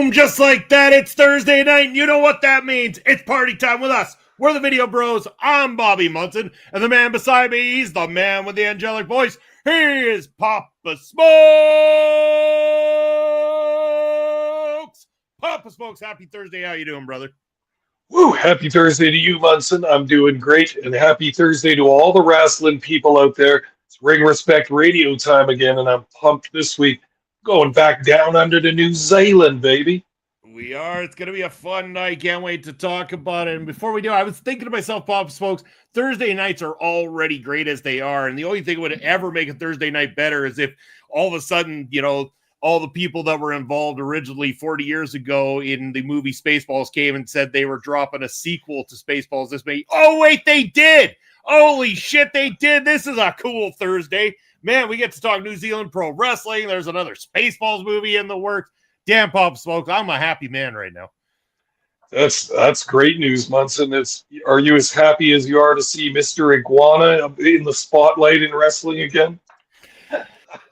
Boom, just like that. It's Thursday night, and you know what that means. It's party time with us. We're the Video Bros. I'm Bobby Munson, and the man beside me, he's the man with the angelic voice. He is Papa Smokes. Papa Smokes, happy Thursday. How you doing, brother? Woo! Happy Thursday to you, Munson. I'm doing great, and happy Thursday to all the wrestling people out there. It's Ring Respect Radio time again, and I'm pumped this week. Going back down under to New Zealand, baby. We are. It's going to be a fun night. Can't wait to talk about it. And before we do, I was thinking to myself, Papa Smokes, Thursday nights are already great as they are. And the only thing that would ever make a Thursday night better is if all of a sudden, you know, all the people that were involved originally 40 years ago in the movie Spaceballs came and said they were dropping a sequel to Spaceballs this May. Oh, wait, they did. Holy shit, they did. This is a cool Thursday. Man, we get to talk New Zealand pro wrestling. There's another Spaceballs movie in the works. Damn, Papa Smoke, I'm a happy man right now. That's great news, Munson. Are you as happy as you are to see Mr. Iguana in the spotlight in wrestling again?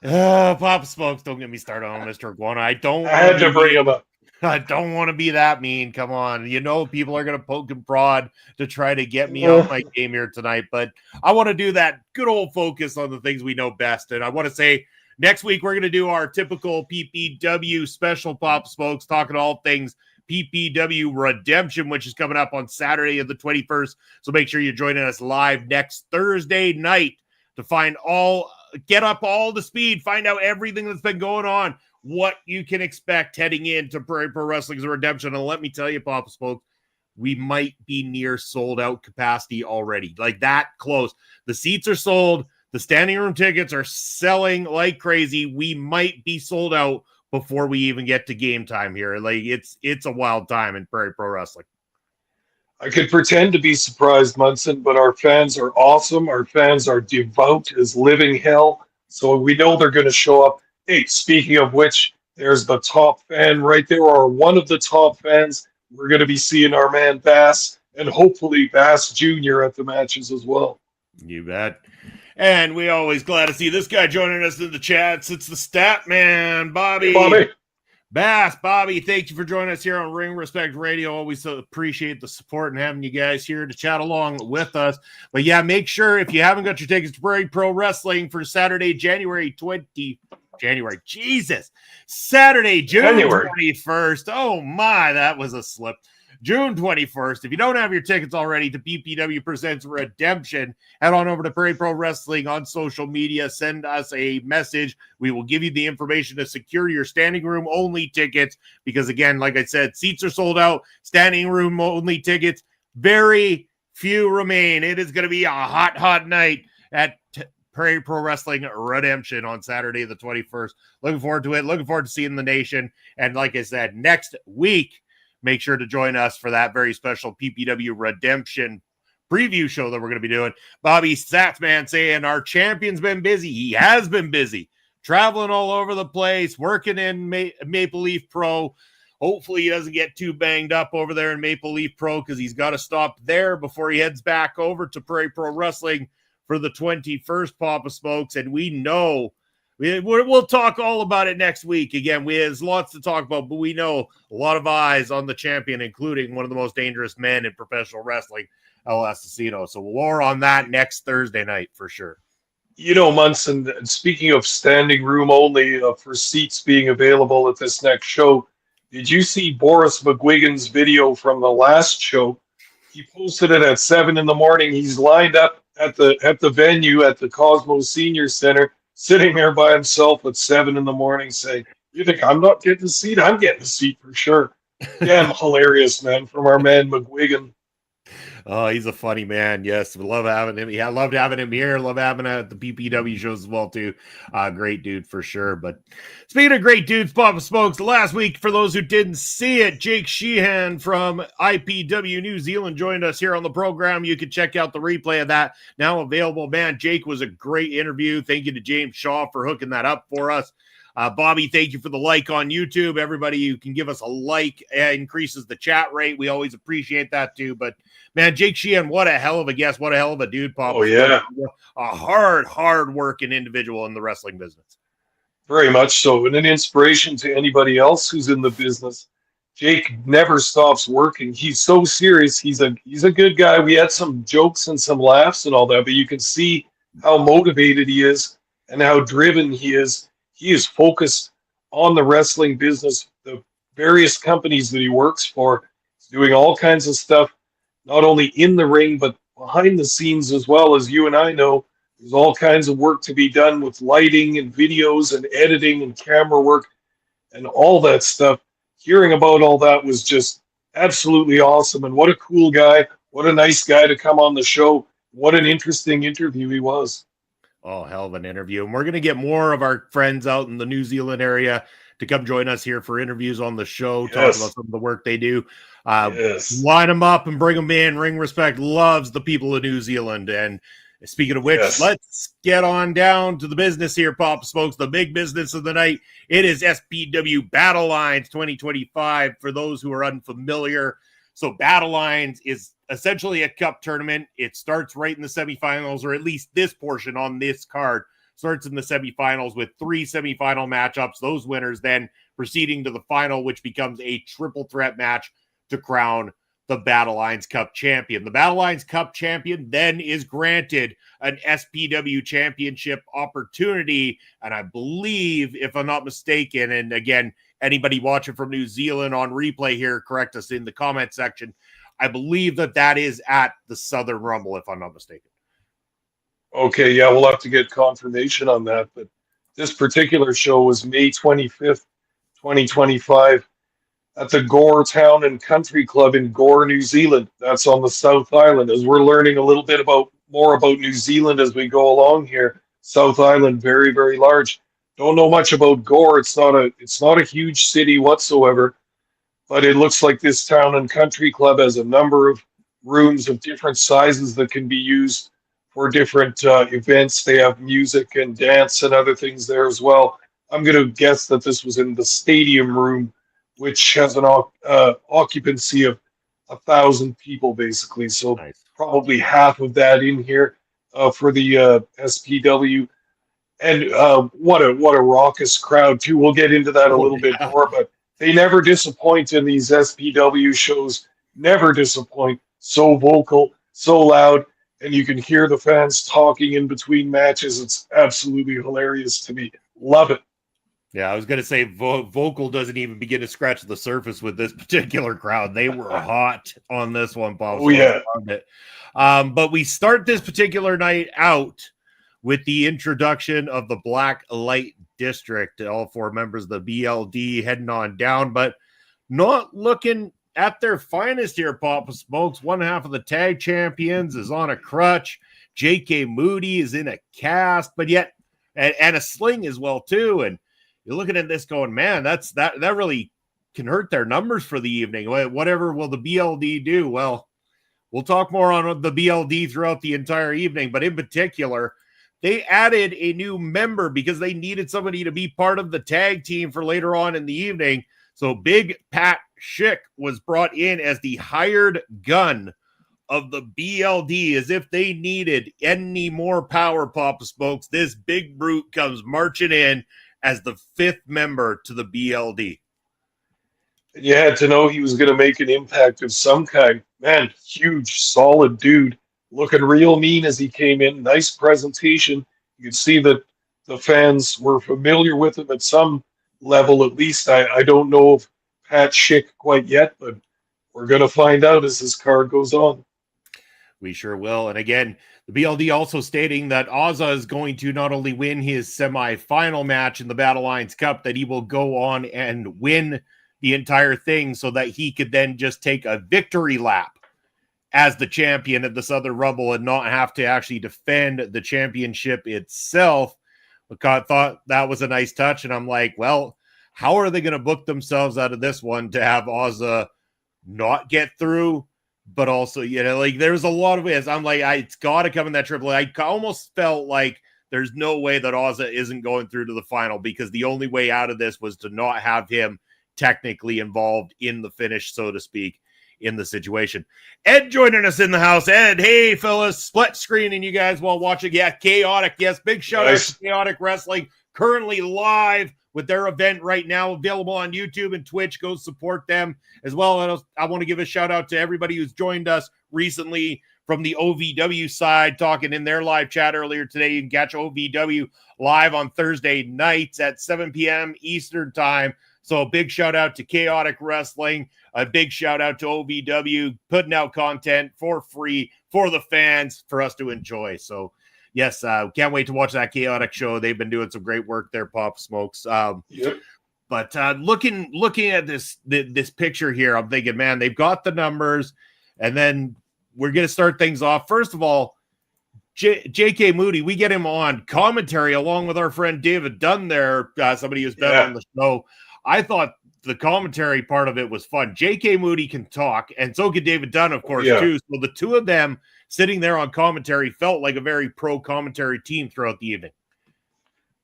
Papa Smokes, don't get me started on Mr. Iguana. I had to bring him up. I don't want to be that mean. Come on. You know, people are going to poke and prod to try to get me off my game here tonight, but I want to do that good old focus on the things we know best. And I want to say next week, we're going to do our typical PPW special, Pop Smokes, talking all things PPW Redemption, which is coming up on Saturday of the 21st. So make sure you're joining us live next Thursday night to get up all the speed, find out everything that's been going on, what you can expect heading into Pro Wrestling's Redemption. And let me tell you, Papa Smokes, we might be near sold out capacity already. Like that close. The seats are sold. The standing room tickets are selling like crazy. We might be sold out before we even get to game time here. Like it's a wild time in Prairie Pro Wrestling. I could pretend to be surprised, Munson, but our fans are awesome. Our fans are devout as living hell. So we know they're going to show up. Hey, speaking of which, there's the top fan right there, or one of the top fans. We're going to be seeing our man Bass and hopefully Bass Jr. at the matches as well. You bet. And we always glad to see this guy joining us in the chats. It's the Stat Man, Bobby. Hey, Bobby. Bass, Bobby, thank you for joining us here on Ring Respect Radio. Always appreciate the support and having you guys here to chat along with us. But yeah, make sure if you haven't got your tickets to Prairie Pro Wrestling for Saturday, Saturday, June 21st. Oh my, that was a slip. June 21st. If you don't have your tickets already to PPW Presents Redemption, head on over to Prairie Pro Wrestling on social media. Send us a message. We will give you the information to secure your standing room only tickets because, again, like I said, seats are sold out. Standing room only tickets, very few remain. It is going to be a hot, hot night at Prairie Pro Wrestling Redemption on Saturday the 21st. Looking forward to it. Looking forward to seeing the nation. And like I said, next week, make sure to join us for that very special PPW Redemption preview show that we're going to be doing. Bobby Satsman saying our champion's been busy. He has been busy, traveling all over the place, working in Maple Leaf Pro. Hopefully he doesn't get too banged up over there in Maple Leaf Pro because he's got to stop there before he heads back over to Prairie Pro Wrestling for the 21st, Papa Smokes. And we know we'll talk all about it next week. Again, there's lots to talk about, but we know a lot of eyes on the champion, including one of the most dangerous men in professional wrestling, El Asesino. So more on that next Thursday night for sure. You know, Munson, speaking of standing room only for seats being available at this next show, did you see Boris McGuigan's video from the last show? He posted it at 7 in the morning. He's lined up at the venue at the Cosmos Senior Center, sitting there by himself at 7 in the morning saying, you think I'm not getting a seat? I'm getting a seat for sure. Damn hilarious, man, from our man McGuigan. Oh, he's a funny man. Yes, we love having him. Yeah, I loved having him here. Love having him at the PPW shows as well, too. Great dude for sure. But speaking of great dudes, Papa Smokes, last week, for those who didn't see it, Jake Sheehan from IPW New Zealand joined us here on the program. You can check out the replay of that now available. Man, Jake was a great interview. Thank you to James Shaw for hooking that up for us. Bobby, thank you for the like on YouTube. Everybody, you can give us a like, increases the chat rate. We always appreciate that too. But man, Jake Sheehan, what a hell of a guest. What a hell of a dude, Papa. Oh, yeah. A hard working individual in the wrestling business. Very much so. And an inspiration to anybody else who's in the business. Jake never stops working. He's so serious. He's a good guy. We had some jokes and some laughs and all that, but you can see how motivated he is and how driven he is. He is focused on the wrestling business, the various companies that he works for. He's doing all kinds of stuff, not only in the ring, but behind the scenes as well. As you and I know, there's all kinds of work to be done with lighting and videos and editing and camera work and all that stuff. Hearing about all that was just absolutely awesome. And what a cool guy. What a nice guy to come on the show. What an interesting interview he was. Oh, hell of an interview. And we're going to get more of our friends out in the New Zealand area to come join us here for interviews on the show, talk about some of the work they do. Line them up and bring them in. Ring Respect loves the people of New Zealand. And speaking of which, let's get on down to the business here, Papa Smokes, the big business of the night. It is SPW Battlelines 2025 for those who are unfamiliar. So Battlelines is essentially a cup tournament. It starts right in the semifinals, or at least this portion on this card starts in the semifinals with 3 semifinal matchups. Those winners then proceeding to the final, which becomes a triple threat match to crown the Battlelines Cup champion. The Battlelines Cup champion then is granted an SPW championship opportunity. And I believe, if I'm not mistaken, and again, anybody watching from New Zealand on replay here, correct us in the comment section. I believe that is at the Southern Rumble, if I'm not mistaken. Okay, yeah, we'll have to get confirmation on that. But this particular show was May 25th, 2025 at the Gore Town and Country Club in Gore, New Zealand. That's on the South Island. As we're learning a little bit more about New Zealand as we go along here, South Island, very, very large. Don't know much about Gore. It's not a huge city whatsoever, but it looks like this Town and Country Club has a number of rooms of different sizes that can be used for different events. They have music and dance and other things there as well. I'm going to guess that this was in the stadium room, which has an occupancy of 1,000 people, basically. So probably half of that in here for the SPW. And what a raucous crowd, too. We'll get into that a little bit more, but they never disappoint in these SPW shows. Never disappoint. So vocal, so loud, and you can hear the fans talking in between matches. It's absolutely hilarious to me. Love it. Yeah, I was going to say vocal doesn't even begin to scratch the surface with this particular crowd. They were hot on this one, Paul. Oh, yeah. But we start this particular night out with the introduction of the Black Light District. All 4 members of the BLD heading on down, but not looking at their finest here, Papa Smokes. One half of the tag champions is on a crutch. J.K. Moody is in a cast, but yet, and a sling as well, too. And you're looking at this going, man, that really can hurt their numbers for the evening. Whatever will the BLD do? Well, we'll talk more on the BLD throughout the entire evening, but in particular, they added a new member because they needed somebody to be part of the tag team for later on in the evening. So Big Pat Schick was brought in as the hired gun of the BLD, as if they needed any more power, Papa Smokes. This big brute comes marching in as the 5th member to the BLD. You had to know he was going to make an impact of some kind. Man, huge, solid dude, looking real mean as he came in. Nice presentation. You could see that the fans were familiar with him at some level, at least. I don't know of Pat Schick quite yet, but we're going to find out as this card goes on. We sure will. And again, the BLD also stating that Ozza is going to not only win his semifinal match in the Battlelines Cup, that he will go on and win the entire thing so that he could then just take a victory lap as the champion of the Southern Rumble and not have to actually defend the championship itself. I thought that was a nice touch. And I'm like, well, how are they going to book themselves out of this one to have Ozza not get through? But also, like there's a lot of ways. I'm like, it's got to come in that triple. I almost felt like there's no way that Ozza isn't going through to the final, because the only way out of this was to not have him technically involved in the finish, so to speak, in the situation. Ed joining us in the house. Ed, hey, fellas, split screening you guys while watching. Yeah, Chaotic. Yes, big shout out to Chaotic Wrestling, currently live with their event right now, available on YouTube and Twitch. Go support them as well. And I want to give a shout out to everybody who's joined us recently from the OVW side, talking in their live chat earlier today. You can catch OVW live on Thursday nights at 7 p.m. Eastern time. So a big shout out to Chaotic Wrestling. A big shout out to OVW, putting out content for free for the fans for us to enjoy. So yes, can't wait to watch that Chaotic show. They've been doing some great work there, Pop Smokes. Yep. But looking at this picture here, I'm thinking, man, they've got the numbers, and then we're going to start things off. First of all, J.K. Moody, we get him on commentary along with our friend David Dunn there, somebody who's been on the show. I thought the commentary part of it was fun. J.K. Moody can talk, and so can David Dunn, of course, too. So the two of them sitting there on commentary felt like a very pro commentary team throughout the evening.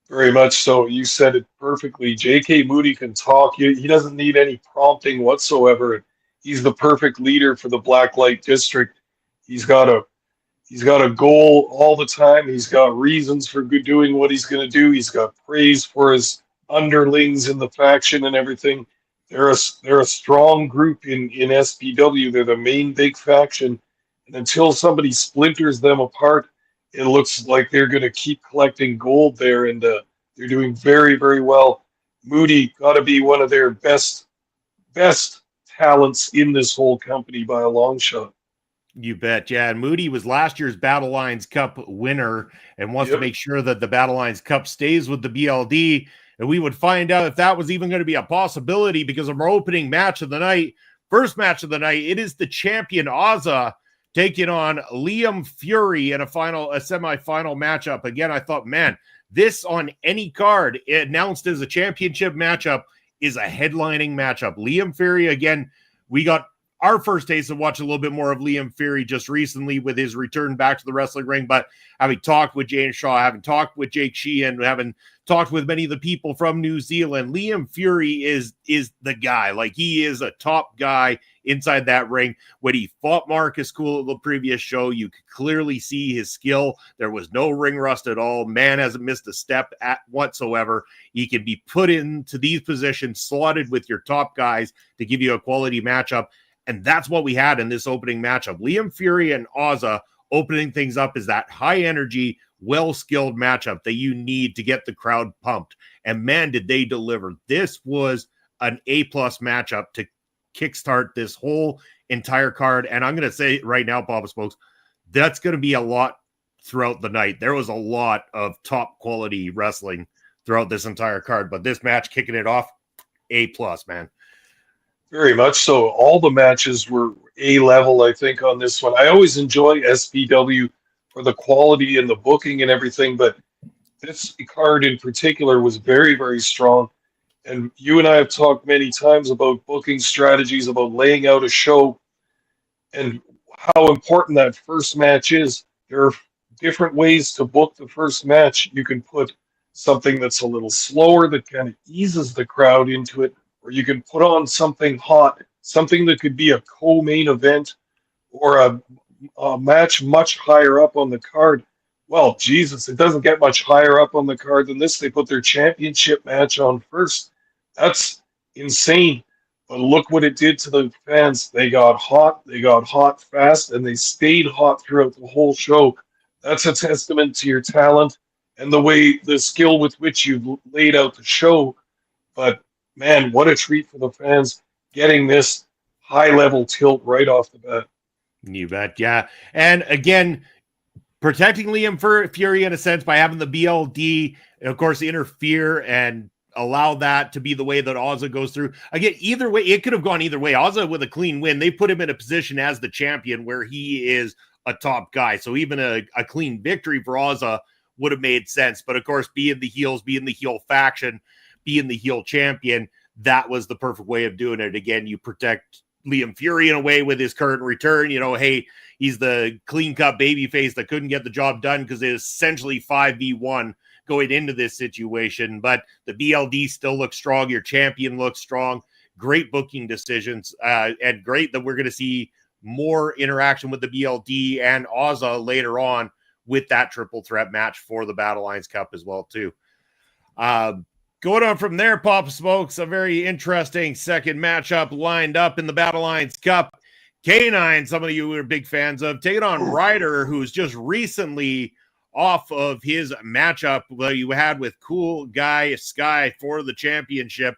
Very much so. You said it perfectly. J.K. Moody can talk. He doesn't need any prompting whatsoever. He's the perfect leader for the Blacklight District. He's got a goal all the time. He's got reasons for doing what he's going to do. He's got praise for his underlings in the faction and everything. They're a strong group in SPW. They're the main big faction. And until somebody splinters them apart, it looks like they're going to keep collecting gold there, and they're doing very, very well. Moody got to be one of their best talents in this whole company by a long shot. You bet, yeah. And Moody was last year's Battlelines Cup winner and wants to make sure that the Battlelines Cup stays with the BLD. And we would find out if that was even going to be a possibility because of our opening match of the night. First match of the night, it is the champion Ozza taking on Liam Fury in a semifinal matchup. Again, I thought, man, this on any card announced as a championship matchup is a headlining matchup. Liam Fury, again, we got our first taste of watching a little bit more of Liam Fury just recently with his return back to the wrestling ring. But having talked with James Shaw, having talked with Jake Sheehan, having talked with many of the people from New Zealand, Liam Fury is the guy. Like, he is a top guy inside that ring. When he fought Marcus Cool at the previous show, you could clearly see his skill. There was no ring rust at all. Man hasn't missed a step whatsoever. He can be put into these positions, slotted with your top guys to give you a quality matchup. And that's what we had in this opening matchup. Liam Fury and Ozza opening things up is that high energy, well-skilled matchup that you need to get the crowd pumped. And man, did they deliver. This was an A-plus matchup to kickstart this whole entire card. And I'm going to say right now, Papa Smokes, that's going to be a lot throughout the night. There was a lot of top quality wrestling throughout this entire card, but this match kicking it off, A-plus, man. Very much so. All the matches were A-level, I think, on this one. I always enjoy SPW for the quality and the booking and everything, but this card in particular was very, very strong. And you and I have talked many times about booking strategies, about laying out a show, and how important that first match is. There are different ways to book the first match. You can put something that's a little slower that kind of eases the crowd into it, or you can put on something hot, something that could be a co-main event or a match much higher up on the card. Well, Jesus, it doesn't get much higher up on the card than this. They put their championship match on first. That's insane. But look what it did to the fans. They got hot fast, and they stayed hot throughout the whole show. That's a testament to your talent and the skill with which you've laid out the show. But man, what a treat for the fans getting this high-level tilt right off the bat. You bet, yeah. And again, protecting Liam Fury in a sense by having the BLD, of course, interfere and allow that to be the way that Ozza goes through. Again, either way, it could have gone either way. Ozza with a clean win, they put him in a position as the champion where he is a top guy. So even a clean victory for Ozza would have made sense. But of course, being the heel faction, being the heel champion, that was the perfect way of doing it. Again, you protect Liam Fury in a way with his current return. You know, hey, he's the clean-cut babyface that couldn't get the job done because it is essentially 5v1 going into this situation. But the BLD still looks strong. Your champion looks strong. Great booking decisions, and great that we're going to see more interaction with the BLD and Ozza later on with that triple threat match for the Battlelines Cup as well, too. Going on from there, Papa Smokes, a very interesting second matchup lined up in the Battlelines Cup. K9, some of you are big fans of, taking on Ryder, who's just recently off of his matchup that you had with Cool Guy Sky for the championship.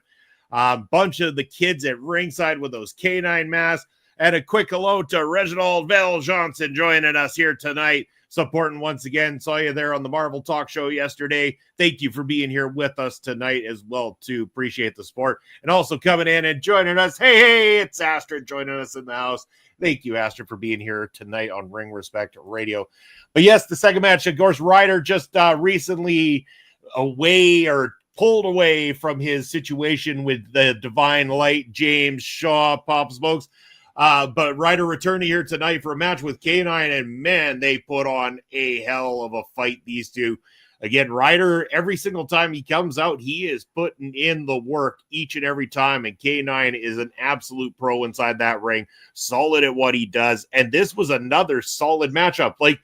A bunch of the kids at ringside with those K9 masks. And a quick hello to Reginald Bell Johnson joining us here tonight, supporting once again. Saw you there on the Marvel Talk Show yesterday. Thank you for being here with us tonight as well, too. Appreciate the support. And also coming in and joining us. Hey, it's Astrid joining us in the house. Thank you, Astrid, for being here tonight on Ring Respect Radio. But yes, the second match, of course, Ryder just recently pulled away from his situation with the Divine Light, James Shaw, Pop Smokes. But Ryder returning here tonight for a match with K9, and man, they put on a hell of a fight, these two. Again, Ryder, every single time he comes out, he is putting in the work each and every time, and K9 is an absolute pro inside that ring, solid at what he does, and this was another solid matchup. Like,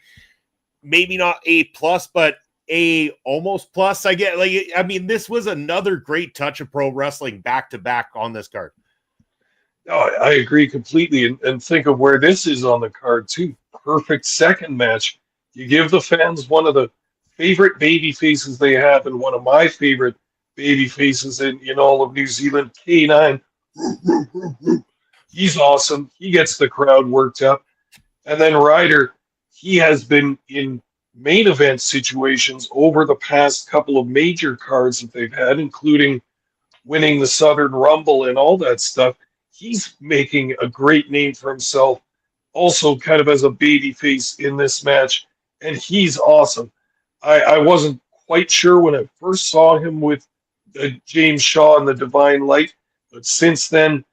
maybe not A+, but A almost plus, I get. Like, I mean, this was another great touch of pro wrestling back-to-back on this card. Oh, I agree completely. And think of where this is on the card, too. Perfect second match. You give the fans one of the favorite baby faces they have, and one of my favorite baby faces in all of New Zealand, K9. He's awesome. He gets the crowd worked up. And then Ryder, he has been in main event situations over the past couple of major cards that they've had, including winning the Southern Rumble and all that stuff. He's making a great name for himself, also kind of as a baby face in this match, and he's awesome. I wasn't quite sure when I first saw him with James Shaw and the Divine Light, but since then,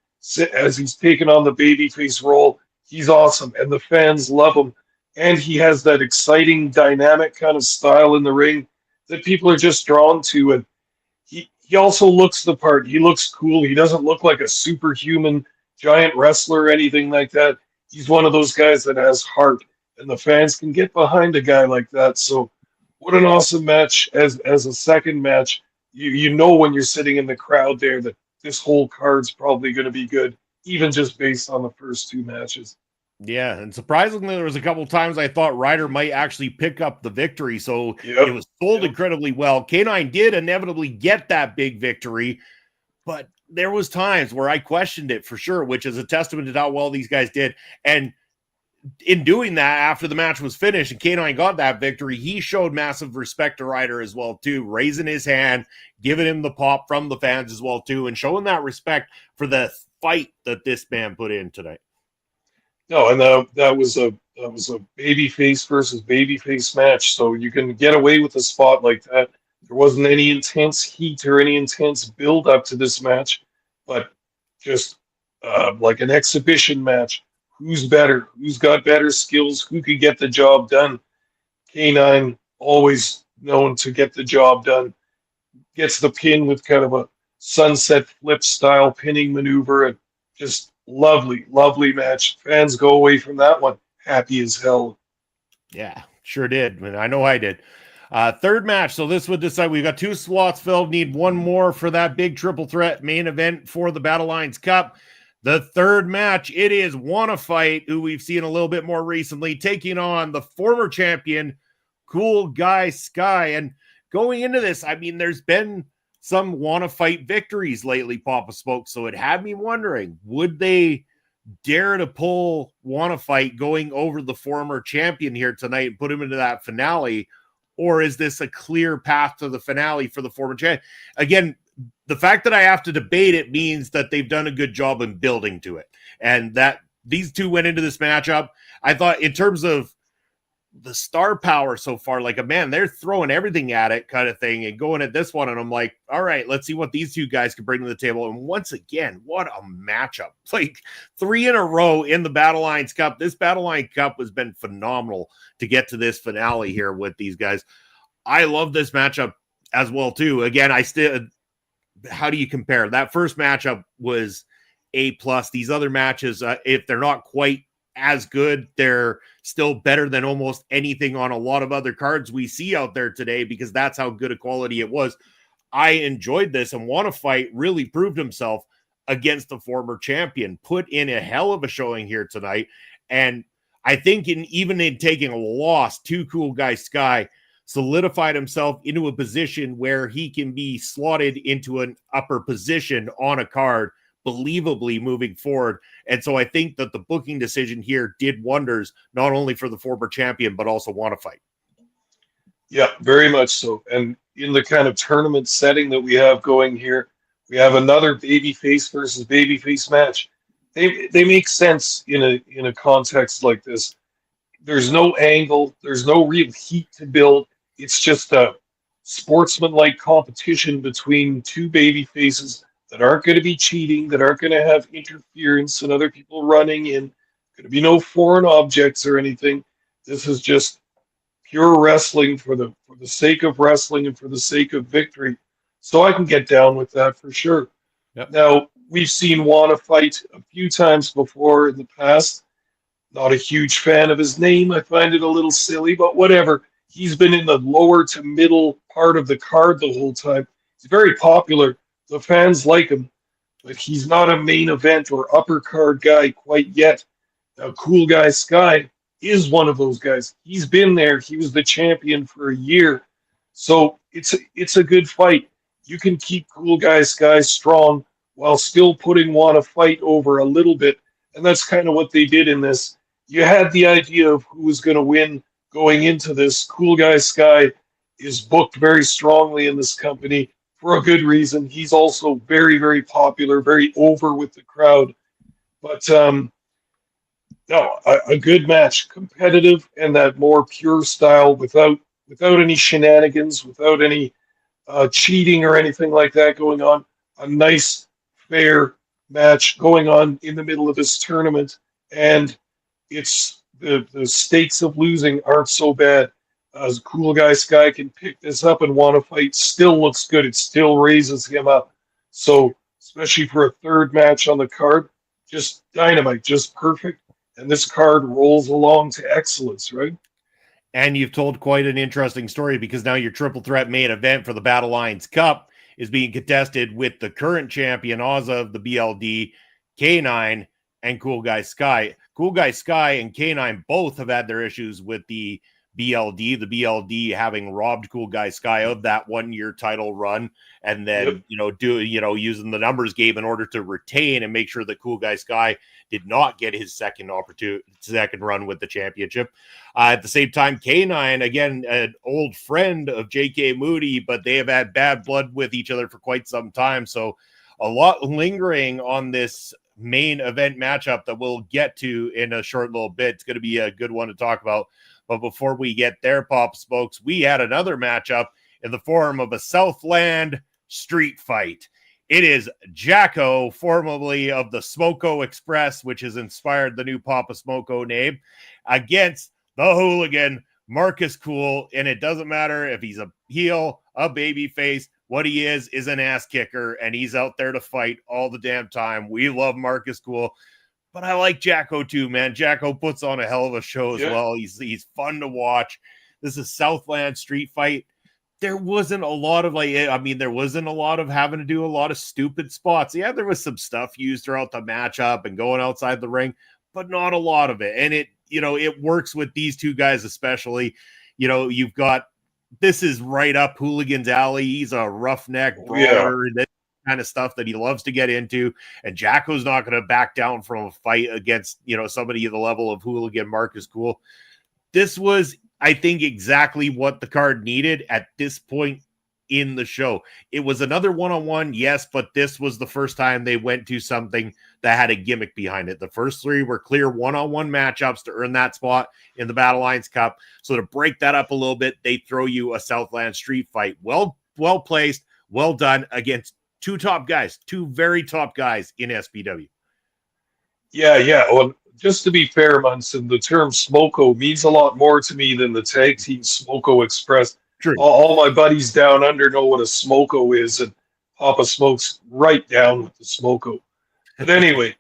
as he's taken on the babyface role, he's awesome, and the fans love him, and he has that exciting, dynamic kind of style in the ring that people are just drawn to, and he also looks the part. He looks cool. He doesn't look like a superhuman giant wrestler or anything like that. He's one of those guys that has heart, and the fans can get behind a guy like that. So what an awesome match as a second match. You know when you're sitting in the crowd there that this whole card's probably going to be good, even just based on the first two matches. Yeah, and surprisingly, there was a couple times I thought Ryder might actually pick up the victory, so it was sold incredibly well. K9 did inevitably get that big victory, but there was times where I questioned it for sure, which is a testament to how well these guys did. And in doing that, after the match was finished and K9 got that victory, he showed massive respect to Ryder as well, too, raising his hand, giving him the pop from the fans as well, too, and showing that respect for the fight that this man put in tonight. No, and that was a babyface versus babyface match, so you can get away with a spot like that. There wasn't any intense heat or any intense build up to this match, but just like an exhibition match. Who's better? Who's got better skills? Who could get the job done? K9, always known to get the job done, gets the pin with kind of a sunset flip style pinning maneuver, and just lovely match. Fans go away from that one happy as hell. Yeah, sure did. I know I did. Third match. So this would decide. We've got two slots filled. Need one more for that big triple threat main event for the Battlelines Cup. The third match, it is Wanna Fight, who we've seen a little bit more recently, taking on the former champion, Cool Guy Sky. And going into this, I mean, there's been some Wanna Fight victories lately, Papa Spoke. So it had me wondering, would they dare to pull Wanna Fight going over the former champion here tonight and put him into that finale? Or is this a clear path to the finale for the former champion? Again, the fact that I have to debate it means that they've done a good job in building to it. And that these two went into this matchup. I thought in terms of the star power so far, like, man, they're throwing everything at it kind of thing and going at this one. And I'm like, all right, let's see what these two guys can bring to the table. And once again, what a matchup. Like 3 in a row in the Battlelines Cup. This Battleline Cup has been phenomenal to get to this finale here with these guys. I love this matchup as well, too. Again, how do you compare? That first matchup was A+. These other matches, if they're not quite as good, they're still better than almost anything on a lot of other cards we see out there today, because that's how good a quality it was. I enjoyed this, and Want to Fight really proved himself against the former champion, put in a hell of a showing here tonight. And I think even in taking a loss to Cool Guy Sky, solidified himself into a position where he can be slotted into an upper position on a card, believably moving forward. And so I think that the booking decision here did wonders, not only for the former champion, but also Want to Fight. Yeah, very much so. And in the kind of tournament setting that we have going here, we have another babyface versus babyface match. They make sense in a context like this. There's no angle, there's no real heat to build. It's just a sportsman-like competition between two babyfaces that aren't going to be cheating, that aren't going to have interference and other people running in. Going to be no foreign objects or anything. This is just pure wrestling for the sake of wrestling and for the sake of victory. So I can get down with that for sure. Yep. Now, we've seen Want to Fight a few times before in the past. Not a huge fan of his name. I find it a little silly, but whatever. He's been in the lower to middle part of the card the whole time. He's very popular. The fans like him, but he's not a main event or upper card guy quite yet. Now, Cool Guy Sky is one of those guys. He's been there. He was the champion for a year. So it's a good fight. You can keep Cool Guy Sky strong while still putting Want to Fight over a little bit. And that's kind of what they did in this. You had the idea of who was going to win going into this. Cool Guy Sky is booked very strongly in this company for a good reason. He's also very, very popular, very over with the crowd. But no, a good match, competitive, and that more pure style without any shenanigans, without any cheating or anything like that going on. A nice, fair match going on in the middle of this tournament, and it's the stakes of losing aren't so bad. As Cool Guy Sky can pick this up and Want to Fight still looks good. It still raises him up. So, especially for a third match on the card, just dynamite, just perfect. And this card rolls along to excellence, right? And you've told quite an interesting story, because now your triple threat main event for the Battlelines Cup is being contested with the current champion, Ozza of the BLD, K9, and Cool Guy Sky. Cool Guy Sky and K9 both have had their issues with the BLD having robbed Cool Guy Sky of that 1 year title run, and then using the numbers game in order to retain and make sure that Cool Guy Sky did not get his second run with the championship. At the same time, K9, again, an old friend of JK Moody, but they have had bad blood with each other for quite some time. So a lot lingering on this main event matchup that we'll get to in a short little bit. It's going to be a good one to talk about. But before we get there, Pop Smokes, we had another matchup in the form of a Southland street fight. It is Jacko, formerly of the Smoko Express, which has inspired the new Papa Smoko name, against the hooligan, Marcus Cool. And it doesn't matter if he's a heel, a baby face. What he is an ass kicker, and he's out there to fight all the damn time. We love Marcus Cool. But I like Jacko too, man. Jacko puts on a hell of a show as well. He's fun to watch. This is Southland street fight. There wasn't a lot of there wasn't a lot of having to do a lot of stupid spots. Yeah, there was some stuff used throughout the matchup and going outside the ring, but not a lot of it. And it works with these two guys, especially. You've got, this is right up Hooligan's alley. He's a roughneck brawler. Yeah. Kind of stuff that he loves to get into, and Jacko's not going to back down from a fight against somebody at the level of hooligan Marcus Cool. This was, I think, exactly what the card needed at this point in the show. It was another one-on-one, yes, but this was the first time they went to something that had a gimmick behind it. The first three were clear one-on-one matchups to earn that spot in the Battlelines Cup. So to break that up a little bit, they throw you a Southland street fight. Well placed, well done against two very top guys in SPW. Yeah. Well, just to be fair, Munson, the term Smoko means a lot more to me than the tag team Smoko Express. True. All my buddies down under know what a Smoko is, and Papa Smoke's right down with the Smoko. But anyway,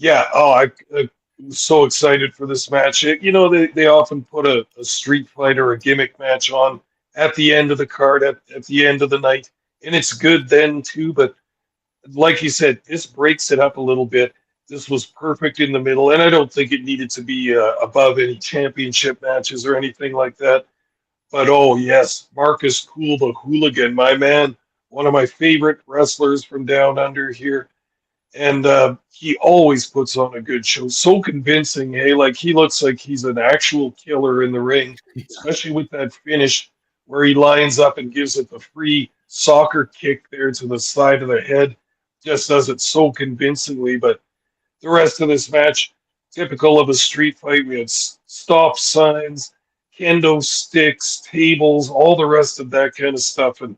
I was so excited for this match. They often put a street fight or a gimmick match on at the end of the card, at the end of the night. and it's good then too. But like you said, this breaks it up a little bit. This was perfect in the middle, and I don't think it needed to be above any championship matches or anything like that. But oh yes, Marcus Cool the Hooligan, my man, one of my favorite wrestlers from down under here, and he always puts on a good show. So convincing, hey, like he looks like he's an actual killer in the ring, especially with that finish where he lines up and gives it the free soccer kick there to the side of the head. Just does it so convincingly. But the rest of this match, typical of a street fight, we had stop signs, kendo sticks, tables, all the rest of that kind of stuff, and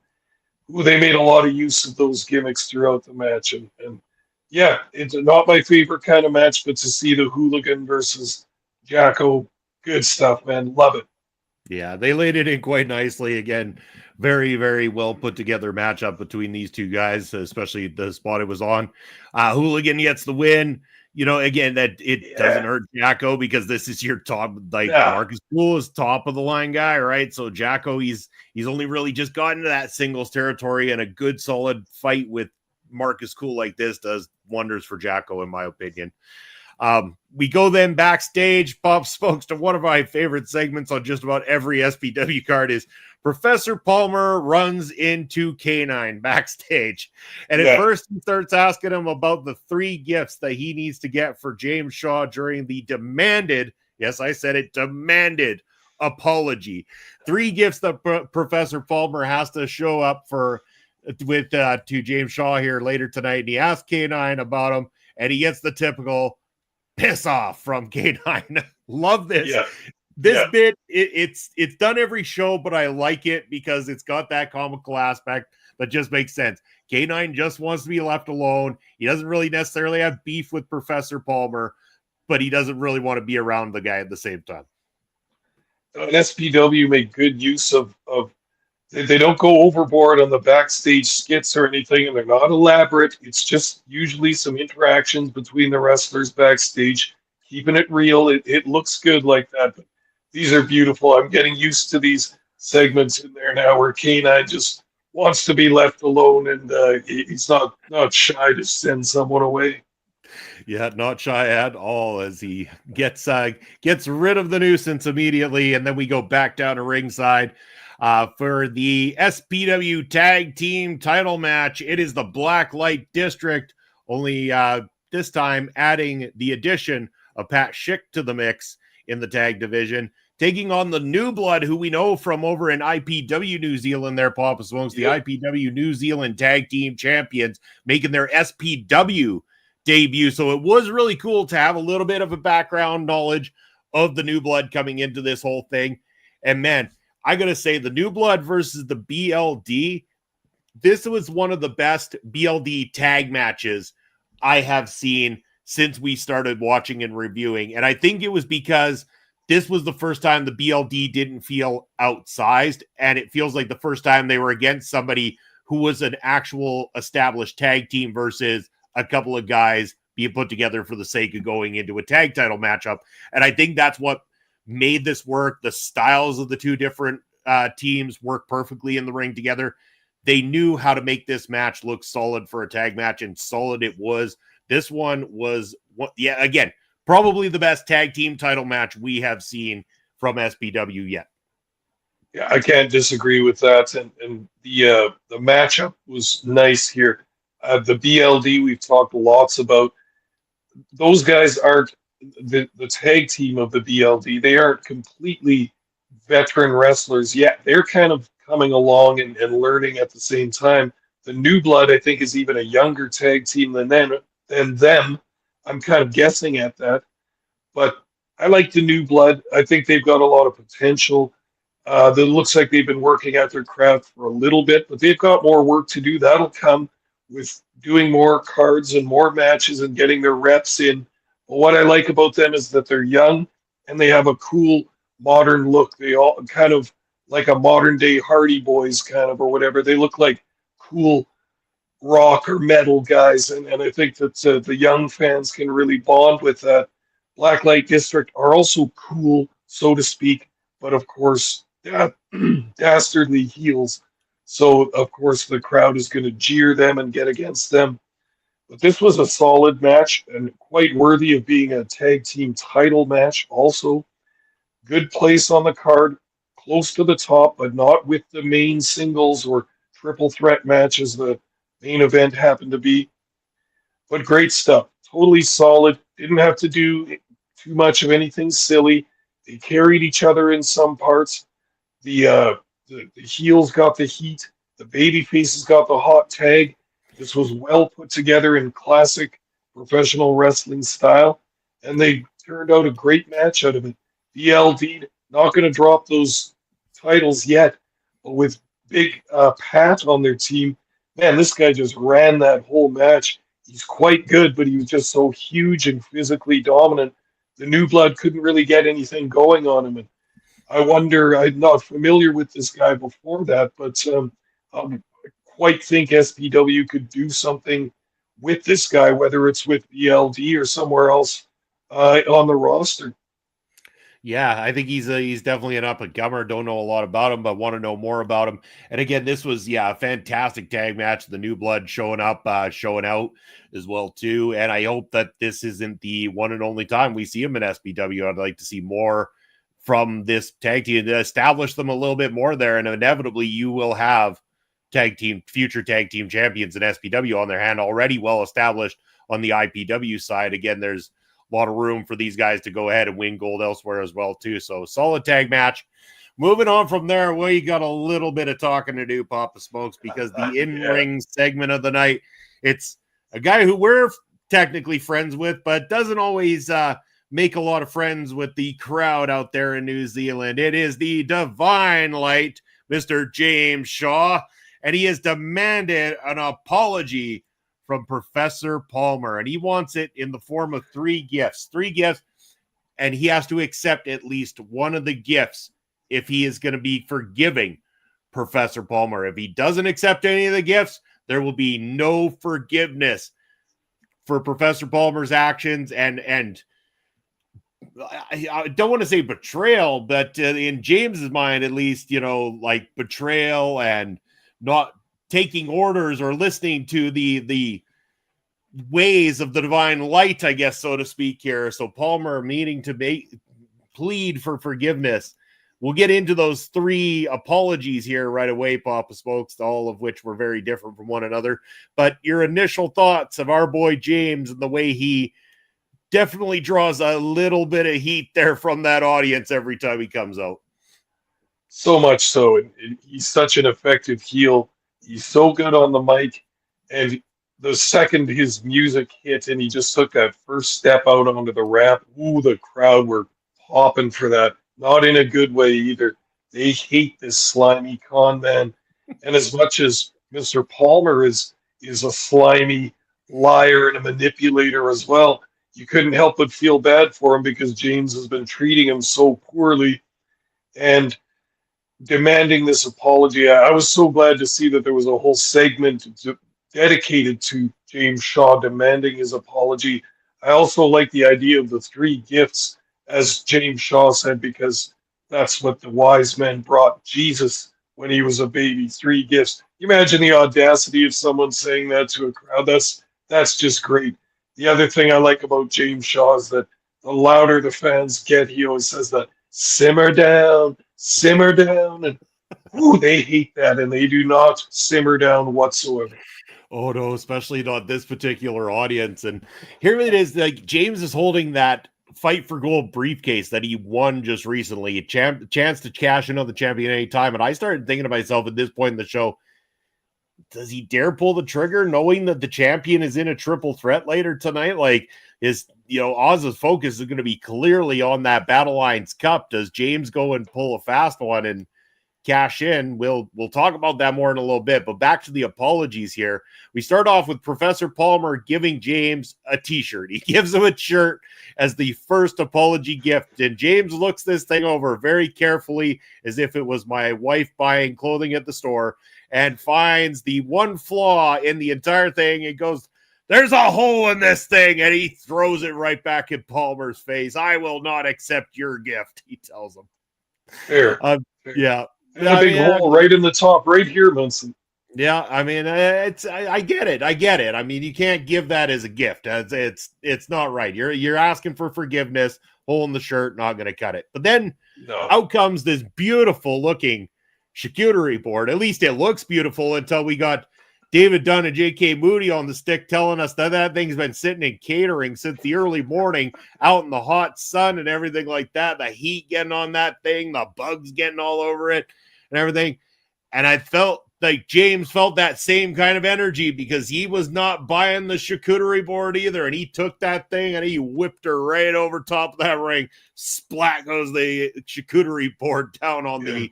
they made a lot of use of those gimmicks throughout the match. And yeah, it's not my favorite kind of match, but to see the Hooligan versus Jacko, good stuff, man. Love it. Yeah, they laid it in quite nicely. Again, very, very well put together matchup between these two guys, especially the spot it was on. Hooligan gets the win. You know, again, that it doesn't hurt Jacko because this is your top, like Marcus Poole is top of the line guy, right? So Jacko, he's only really just gotten to that singles territory, and a good solid fight with Marcus Cool like this does wonders for Jacko, in my opinion. We go then backstage. Bob spoke to one of my favorite segments on just about every SPW card is Professor Palmer runs into K9 backstage. And at first he starts asking him about the 3 gifts that he needs to get for James Shaw during the demanded, yes, I said it, demanded apology. 3 gifts that Professor Palmer has to show up for with to James Shaw here later tonight. And he asks K9 about him, and he gets the typical piss off from K9. Love this. This bit, it's done every show, but I like it because it's got that comical aspect that just makes sense. K9 just wants to be left alone. He doesn't really necessarily have beef with Professor Palmer, but he doesn't really want to be around the guy at the same time. SPW make good use of they don't go overboard on the backstage skits or anything, and they're not elaborate. It's just usually some interactions between the wrestlers backstage, keeping it real. It looks good like that, but these are beautiful. I'm getting used to these segments in there now where K9 just wants to be left alone, and he's not shy to send someone away. Yeah, not shy at all as he gets rid of the nuisance immediately, and then we go back down to ringside. For the SPW Tag Team title match, it is the Black Light District, only this time adding the addition of Pat Schick to the mix in the tag division, taking on the New Blood, who we know from over in IPW New Zealand there, Papa Smokes, the IPW New Zealand Tag Team Champions, making their SPW debut. So it was really cool to have a little bit of a background knowledge of the New Blood coming into this whole thing. And man, I got to say, the New Blood versus the BLD, this was one of the best BLD tag matches I have seen since we started watching and reviewing. And I think it was because this was the first time the BLD didn't feel outsized, and it feels like the first time they were against somebody who was an actual established tag team versus a couple of guys being put together for the sake of going into a tag title matchup. And I think that's what made this work. The styles of the two different teams work perfectly in the ring together. They knew how to make this match look solid for a tag match, and solid it was. This one was, again, probably the best tag team title match we have seen from SPW yet. Yeah, I can't disagree with that. And the matchup was nice here. The BLD we've talked lots about. Those guys aren't the tag team of the BLD. They aren't completely veteran wrestlers yet. They're kind of coming along and learning at the same time. The New Blood, I think, is even a younger tag team than them. I'm kind of guessing at that. But I like the New Blood. I think they've got a lot of potential. It looks like they've been working out their craft for a little bit, but they've got more work to do. That'll come with doing more cards and more matches and getting their reps in. But what I like about them is that they're young and they have a cool modern look. They all kind of like a modern day Hardy Boys kind of or whatever. They look like cool rock or metal guys, and I think that the young fans can really bond with that. Black Light District are also cool, so to speak, but of course, dastardly heels. So, of course, the crowd is going to jeer them and get against them. But this was a solid match and quite worthy of being a tag team title match. Also, good place on the card, close to the top, but not with the main singles or triple threat matches the main event happened to be. But great stuff. Totally solid. Didn't have to do too much of anything silly. They carried each other in some parts. The heels got the heat. The baby faces got the hot tag. This was well put together in classic professional wrestling style, and they turned out a great match out of it. BLD not going to drop those titles yet, but with big Pat on their team, man, this guy just ran that whole match. He's quite good, but he was just so huge and physically dominant. The new blood couldn't really get anything going on him. And I wonder, I'm not familiar with this guy before that, but I quite think SPW could do something with this guy, whether it's with BLD or somewhere else on the roster. Yeah, I think he's definitely an up and comer. Don't know a lot about him, but want to know more about him. And again, this was a fantastic tag match. The new blood showing up, showing out as well too. And I hope that this isn't the one and only time we see him in SPW. I'd like to see more from this tag team to establish them a little bit more there. And inevitably, you will have future tag team champions in SPW on their hand, already well established on the IPW side. Again, there's a lot of room for these guys to go ahead and win gold elsewhere as well too. So solid tag match. Moving on from there, we got a little bit of talking to do, Papa Smokes, because the in-ring segment of the night, it's a guy who we're technically friends with, but doesn't always make a lot of friends with the crowd out there in New Zealand. It is the Divine Light, Mr. James Shaw, and he has demanded an apology from Professor Palmer, and he wants it in the form of three gifts, and he has to accept at least one of the gifts if he is going to be forgiving Professor Palmer. If he doesn't accept any of the gifts, there will be no forgiveness for Professor Palmer's actions, and I don't want to say betrayal, but in James's mind, at least, like betrayal and not taking orders or listening to the ways of the Divine Light, I guess, so to speak here. So Palmer meaning to plead for forgiveness. We'll get into those three apologies here right away, Papa Smokes, all of which were very different from one another. But your initial thoughts of our boy James and the way he definitely draws a little bit of heat there from that audience every time he comes out. So much so. And he's such an effective heel. He's so good on the mic. And the second his music hit and he just took that first step out onto the ramp, ooh, the crowd were popping for that. Not in a good way either. They hate this slimy con man. And as much as Mr. Palmer is a slimy liar and a manipulator as well, you couldn't help but feel bad for him because James has been treating him so poorly and demanding this apology. I was so glad to see that there was a whole segment dedicated to James Shaw demanding his apology. I also like the idea of the three gifts, as James Shaw said, because that's what the wise men brought Jesus when he was a baby, three gifts. You imagine the audacity of someone saying that to a crowd. That's just great. The other thing I like about James Shaw is that the louder the fans get, he always says that, simmer down, and ooh, they hate that, and they do not simmer down whatsoever. Oh no, especially not this particular audience. And here it is, like James is holding that Fight for Gold briefcase that he won just recently, a chance to cash in on the champion anytime. And I started thinking to myself at this point in the show, does he dare pull the trigger knowing that the champion is in a triple threat later tonight? Like, Oz's focus is going to be clearly on that Battlelines Cup. Does James go and pull a fast one and cash in? We'll talk about that more in a little bit, but back to the apologies here. We start off with Professor Palmer giving James a t-shirt. He gives him a shirt as the first apology gift, and James looks this thing over very carefully as if it was my wife buying clothing at the store, and finds the one flaw in the entire thing and goes, "There's a hole in this thing," and he throws it right back in Palmer's face. "I will not accept your gift," he tells him. Fair. Yeah. And a big hole right in the top, right here, Munson. Yeah, I mean, I get it. I get it. I mean, you can't give that as a gift. It's not right. You're asking for forgiveness. Hole in the shirt, not going to cut it. But then out comes this beautiful looking charcuterie board. At least it looks beautiful until we got David Dunn and J.K. Moody on the stick telling us that thing's been sitting in catering since the early morning, out in the hot sun and everything like that. The heat getting on that thing, the bugs getting all over it and everything. And I felt like James felt that same kind of energy because he was not buying the charcuterie board either. And he took that thing and he whipped her right over top of that ring. Splat goes the charcuterie board down on the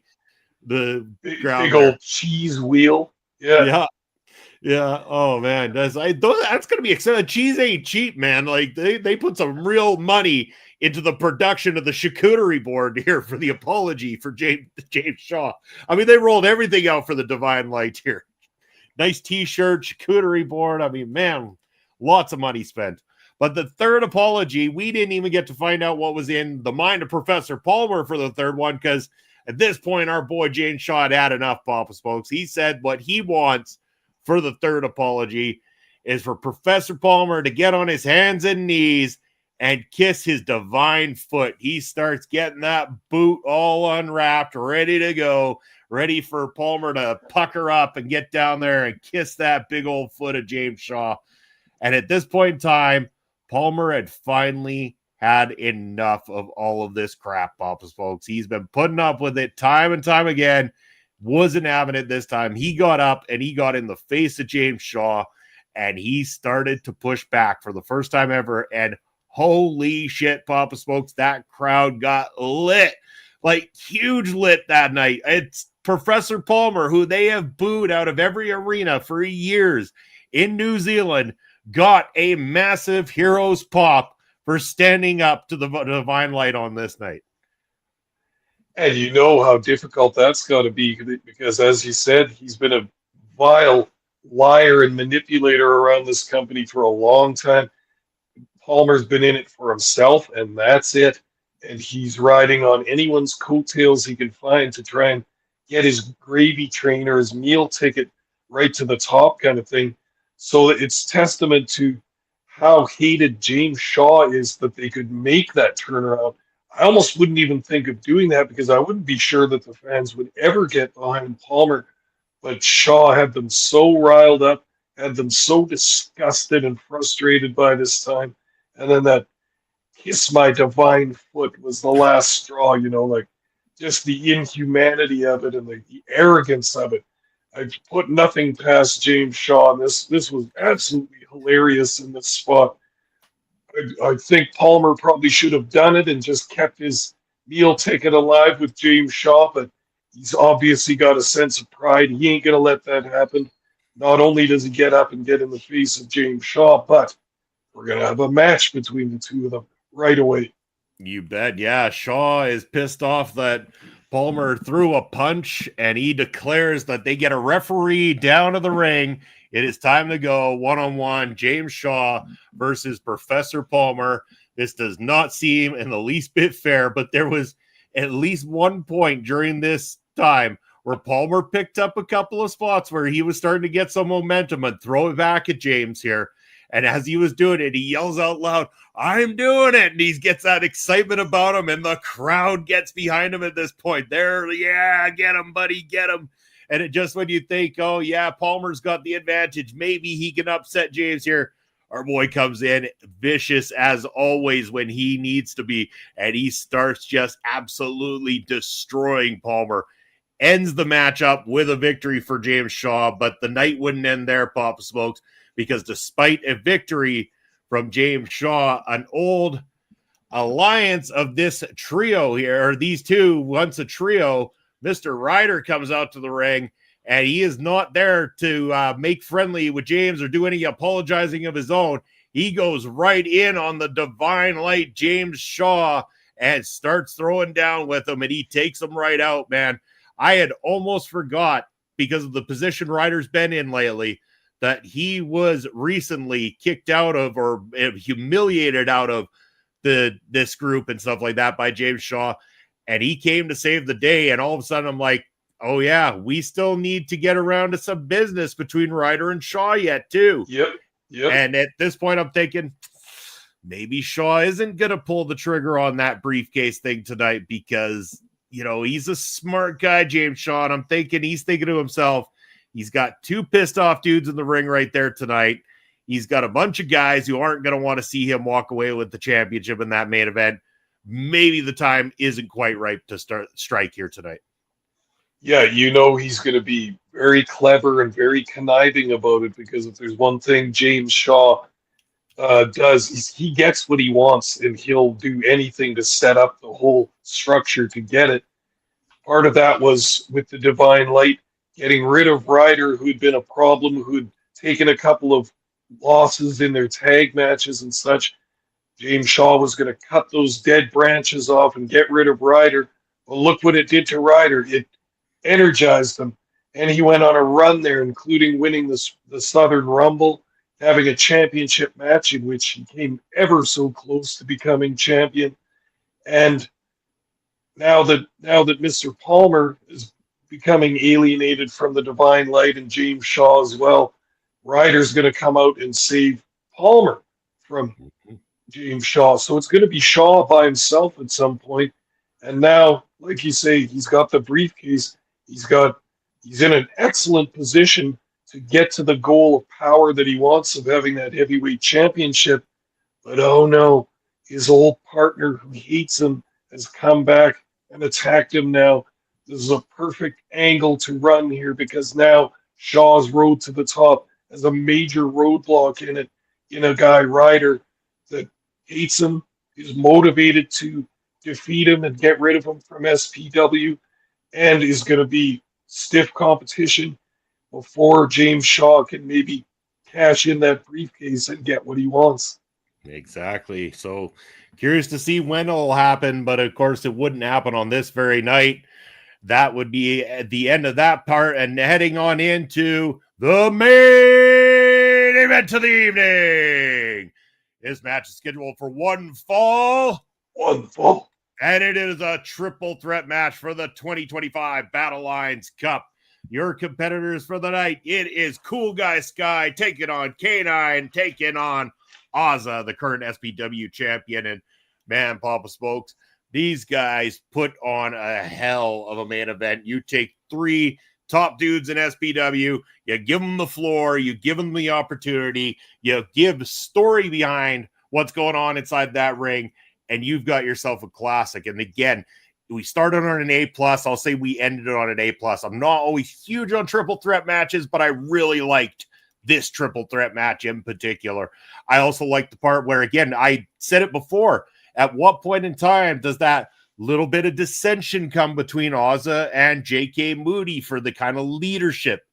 ground. Big old cheese wheel. Yeah. Oh man, that's going to be exciting. Cheese ain't cheap, man. Like they put some real money into the production of the charcuterie board here for the apology for James Shaw. I mean, they rolled everything out for the Divine Light here. Nice T-shirt, charcuterie board. I mean, man, lots of money spent. But the third apology, we didn't even get to find out what was in the mind of Professor Palmer for the third one because at this point, our boy James Shaw had enough, Papa Smokes. He said what he wants for the third apology is for Professor Palmer to get on his hands and knees and kiss his divine foot. He starts getting that boot all unwrapped, ready to go, ready for Palmer to pucker up and get down there and kiss that big old foot of James Shaw. And at this point in time, Palmer had finally had enough of all of this crap, Papa's folks. He's been putting up with it time and time again. Wasn't having it this time. He got up and he got in the face of James Shaw and he started to push back for the first time ever. And holy shit, Papa Smokes, that crowd got lit. Like huge lit that night. It's Professor Palmer, who they have booed out of every arena for years in New Zealand, got a massive hero's pop for standing up to the Divine Light on this night. And you know how difficult that's got to be because, as you said, he's been a vile liar and manipulator around this company for a long time. Palmer's been in it for himself, and that's it. And he's riding on anyone's coattails he can find to try and get his gravy train or his meal ticket right to the top kind of thing. So it's testament to how hated James Shaw is that they could make that turnaround. I almost wouldn't even think of doing that because I wouldn't be sure that the fans would ever get behind Palmer. But Shaw had them so riled up, had them so disgusted and frustrated by this time. And then that kiss my divine foot was the last straw, like just the inhumanity of it and the arrogance of it. I put nothing past James Shaw. This was absolutely hilarious in this spot. I think Palmer probably should have done it and just kept his meal ticket alive with James Shaw, but he's obviously got a sense of pride. He ain't going to let that happen. Not only does he get up and get in the face of James Shaw, but we're going to have a match between the two of them right away. You bet. Yeah, Shaw is pissed off that Palmer threw a punch, and he declares that they get a referee down to the ring. It is time to go one-on-one, James Shaw versus Professor Palmer. This does not seem in the least bit fair, but there was at least one point during this time where Palmer picked up a couple of spots where he was starting to get some momentum and throw it back at James here. And as he was doing it, he yells out loud, "I'm doing it." And he gets that excitement about him, and the crowd gets behind him at this point. There, yeah, get him, buddy, get him. And it just when you think, oh, yeah, Palmer's got the advantage, maybe he can upset James here, our boy comes in vicious as always when he needs to be, and he starts just absolutely destroying Palmer. Ends the matchup with a victory for James Shaw, but the night wouldn't end there, Papa Smokes, because despite a victory from James Shaw, an old alliance of this trio here, or these two, once a trio, Mr. Ryder comes out to the ring, and he is not there to make friendly with James or do any apologizing of his own. He goes right in on the Divine Light, James Shaw, and starts throwing down with him, and he takes him right out, man. I had almost forgot, because of the position Ryder's been in lately, that he was recently kicked out of or humiliated out of this group and stuff like that by James Shaw. And he came to save the day. And all of a sudden I'm like, Oh, yeah. We still need to get around to some business between Ryder and Shaw yet, too. Yep. And at this point, I'm thinking maybe Shaw isn't going to pull the trigger on that briefcase thing tonight because, he's a smart guy, James Shaw. And I'm thinking he's thinking to himself, he's got two pissed off dudes in the ring right there tonight. He's got a bunch of guys who aren't going to want to see him walk away with the championship in that main event. Maybe the time isn't quite right to strike here tonight. Yeah, he's going to be very clever and very conniving about it, because if there's one thing James Shaw does, is he gets what he wants, and he'll do anything to set up the whole structure to get it. Part of that was with the Divine Light, getting rid of Ryder, who'd been a problem, who'd taken a couple of losses in their tag matches and such. James Shaw was going to cut those dead branches off and get rid of Ryder. Well, look what it did to Ryder. It energized him, and he went on a run there, including winning the Southern Rumble, having a championship match in which he came ever so close to becoming champion. And now that Mr. Palmer is becoming alienated from the Divine Light, and James Shaw as well, Ryder's going to come out and save Palmer from James Shaw. So it's going to be Shaw by himself at some point. And now, like you say, he's got the briefcase. He's in an excellent position to get to the goal of power that he wants, of having that heavyweight championship. But oh no, his old partner who hates him has come back and attacked him now. This is a perfect angle to run here, because now Shaw's road to the top has a major roadblock in it, in a guy, Ryder, that hates him, is motivated to defeat him and get rid of him from SPW, and is going to be stiff competition before James Shaw can maybe cash in that briefcase and get what he wants. Exactly. So curious to see when it'll happen, but of course it wouldn't happen on this very night. That would be at the end of that part, and heading on into the main event of the evening. This match is scheduled for one fall. And it is a triple threat match for the 2025 Battlelines Cup. Your competitors for the night, it is Cool Guy Sky taking on K9, taking on Ozza, the current SPW champion. And man, Papa Smokes, these guys put on a hell of a main event. You take three top dudes in SPW, you give them the floor, you give them the opportunity, you give story behind what's going on inside that ring, and you've got yourself a classic. And again, we started on an A+. I'll say we ended it on an A+. I'm not always huge on triple threat matches, but I really liked this triple threat match in particular. I also like the part where, again, I said it before, at what point in time does that little bit of dissension come between Ozza and J.K. Moody for the kind of leadership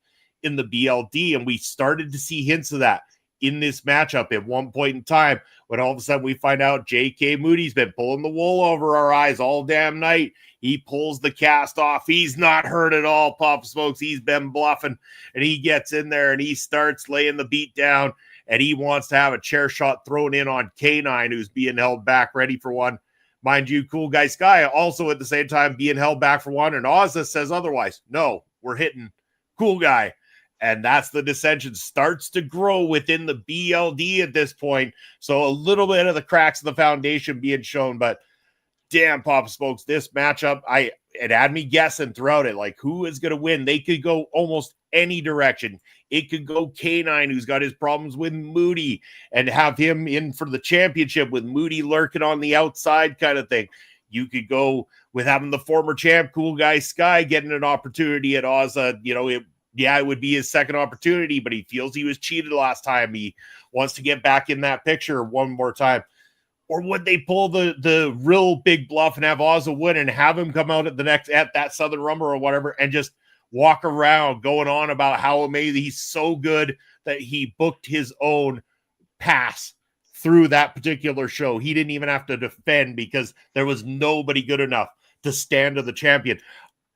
in the BLD? And we started to see hints of that in this matchup at one point in time, when all of a sudden we find out J.K. Moody's been pulling the wool over our eyes all damn night. He pulls the cast off. He's not hurt at all, Pop Smokes. He's been bluffing, and he gets in there and he starts laying the beat down, and he wants to have a chair shot thrown in on K9, who's being held back, ready for one. Mind you, Cool Guy Sky also at the same time being held back for one, and Ozza says otherwise. No, we're hitting Cool Guy. And that's the dissension starts to grow within the BLD at this point. So a little bit of the cracks of the foundation being shown, but damn, Pop Smokes, this matchup, it had me guessing throughout it, like who is going to win. They could go almost any direction. It could go K9, who's got his problems with Moody, and have him in for the championship with Moody lurking on the outside kind of thing. You could go with having the former champ, Cool Guy Sky, getting an opportunity at Ozza. It would be his second opportunity, but he feels he was cheated last time. He wants to get back in that picture one more time. Or would they pull the real big bluff and have Ozza win and have him come out at that Southern Rumble or whatever and just walk around going on about how amazing he's so good that he booked his own pass through that particular show. He didn't even have to defend because there was nobody good enough to stand to the champion.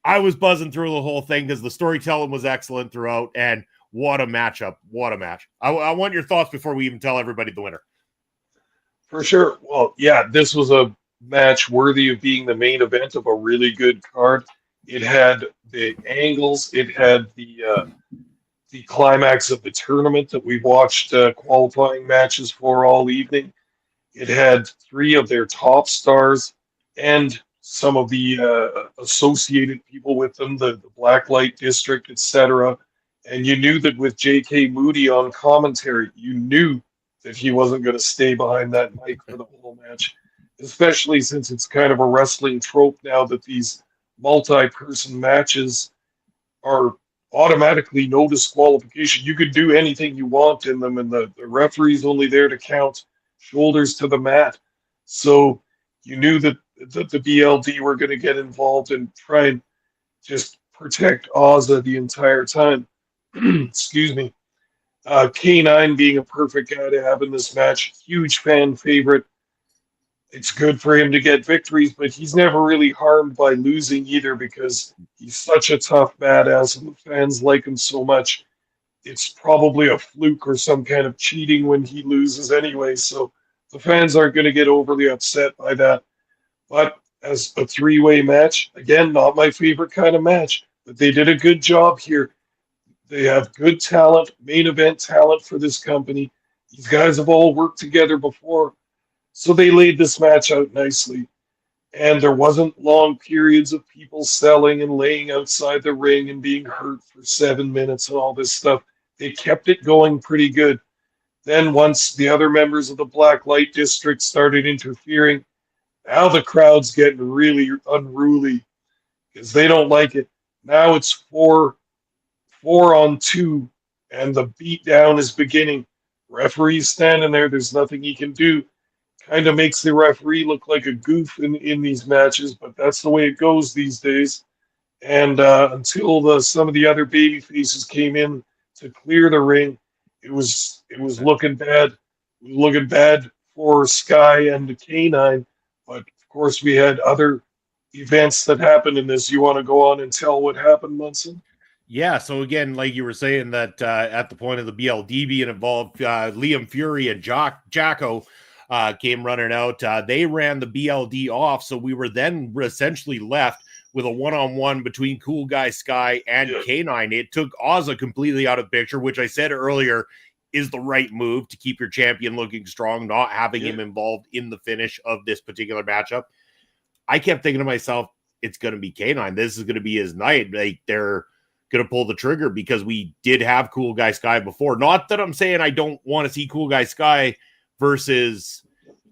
I was buzzing through the whole thing because the storytelling was excellent throughout, and what a matchup. What a match. I want your thoughts before we even tell everybody the winner. For sure. Well, yeah, this was a match worthy of being the main event of a really good card. It had the angles. It had the climax of the tournament that we watched qualifying matches for all evening. It had three of their top stars and some of the associated people with them, the Blacklight District, etc. And you knew that with J.K. Moody on commentary, you knew that he wasn't going to stay behind that mic for the whole match, especially since it's kind of a wrestling trope now that these multi-person matches are automatically no disqualification. You could do anything you want in them, and the referee's only there to count shoulders to the mat. So you knew that the BLD were going to get involved and try and just protect Ozza the entire time. Excuse me. K9 being a perfect guy to have in this match, huge fan favorite. It's good for him to get victories, but he's never really harmed by losing either because he's such a tough badass and the fans like him so much. It's probably a fluke or some kind of cheating when he loses anyway, so the fans aren't going to get overly upset by that. But as a three-way match, again, not my favorite kind of match, but they did a good job here. They have good talent, main event talent for this company. These guys have all worked together before. So they laid this match out nicely. And there wasn't long periods of people selling and laying outside the ring and being hurt for 7 minutes and all this stuff. They kept it going pretty good. Then once the other members of the Black Light District started interfering, now the crowd's getting really unruly because they don't like it. Now it's four on two, and the beatdown is beginning. Referee's standing there. There's nothing he can do. Kind of makes the referee look like a goof in these matches, but that's the way it goes these days. And until some of the other baby faces came in to clear the ring, it was looking bad for Sky and the K9. But of course, we had other events that happened in this. You want to go on and tell what happened, Munson? Yeah, so again, like you were saying, that at the point of the BLD being involved, Liam Fury and Jacko came running out. They ran the BLD off, so we were then essentially left with a one-on-one between Cool Guy Sky and K9. It took Ozza completely out of picture, which I said earlier is the right move to keep your champion looking strong, not having him involved in the finish of this particular matchup. I kept thinking to myself, it's going to be K9. This is going to be his night. Like, they're going to pull the trigger because we did have Cool Guy Sky before. Not that I'm saying I don't want to see Cool Guy Sky versus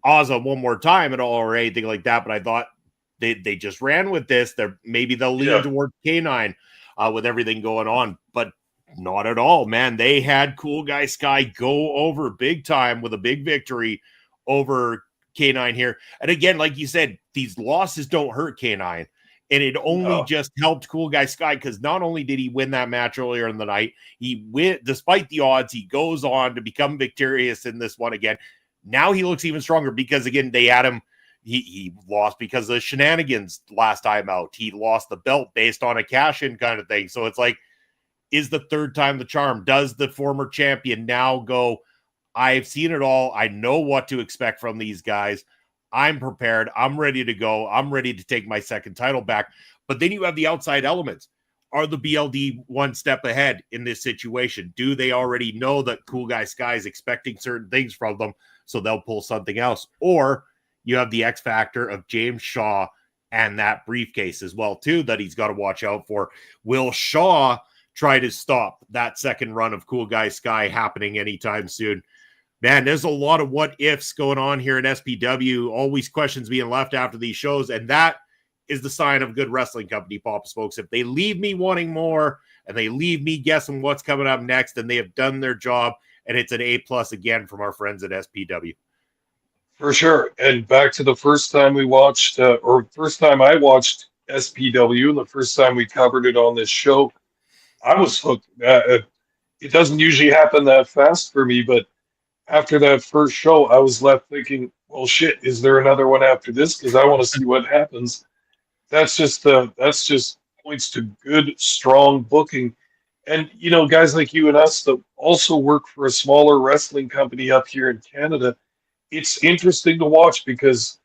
Ozza one more time at all or anything like that, but I thought they just ran with this. Maybe they'll lean towards K9 with everything going on, but not at all, man. They had Cool Guy Sky go over big time with a big victory over K9 here. And again, like you said, these losses don't hurt K9. And it only just helped Cool Guy Sky because not only did he win that match earlier in the night, despite the odds, he goes on to become victorious in this one again. Now he looks even stronger because, again, they had him. He lost because of shenanigans last time out. He lost the belt based on a cash-in kind of thing. So it's like, is the third time the charm? Does the former champion now go, I've seen it all. I know what to expect from these guys. I'm prepared. I'm ready to go. I'm ready to take my second title back. But then you have the outside elements. Are the BLD one step ahead in this situation? Do they already know that Cool Guy Sky is expecting certain things from them, so they'll pull something else? Or you have the X factor of James Shaw and that briefcase as well, too, that he's got to watch out for. Will Shaw try to stop that second run of Cool Guy Sky happening anytime soon? Man, there's a lot of what ifs going on here in SPW. Always questions being left after these shows. And that is the sign of a good wrestling company, Papa's folks. If they leave me wanting more and they leave me guessing what's coming up next, then they have done their job. And it's an A+ again from our friends at SPW. For sure. And back to the first time we watched, or first time I watched SPW, and the first time we covered it on this show, I was hooked. It doesn't usually happen that fast for me, but after that first show, I was left thinking, well, shit, is there another one after this? Because I want to see what happens. That's just points to good, strong booking. And, you know, guys like you and us that also work for a smaller wrestling company up here in Canada, it's interesting to watch because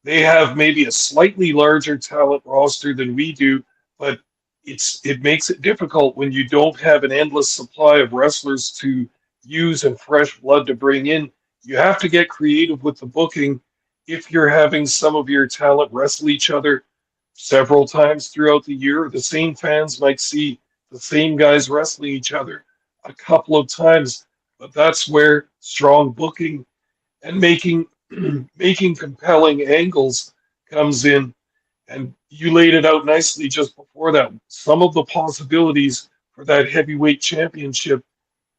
they have maybe a slightly larger talent roster than we do, but it makes it difficult when you don't have an endless supply of wrestlers to use and fresh blood to bring in. You have to get creative with the booking if you're having some of your talent wrestle each other several times throughout the year. The same fans might see the same guys wrestling each other a couple of times, but that's where strong booking and making making compelling angles comes in. And you laid it out nicely just before that. Some of the possibilities for that heavyweight championship,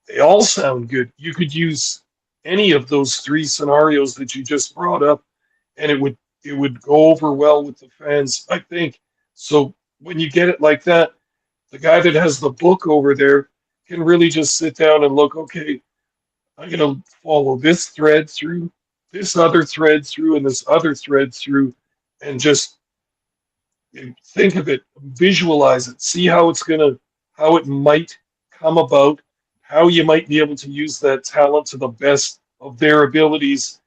they all sound good. You could use any of those three scenarios that you just brought up, and it would go over well with the fans, I think. So when you get it like that, the guy that has the book over there can really just sit down and look, okay, I'm going to follow this thread through, this other thread through, and this other thread through, and just think of it, visualize it, see how it might come about, how you might be able to use that talent to the best of their abilities.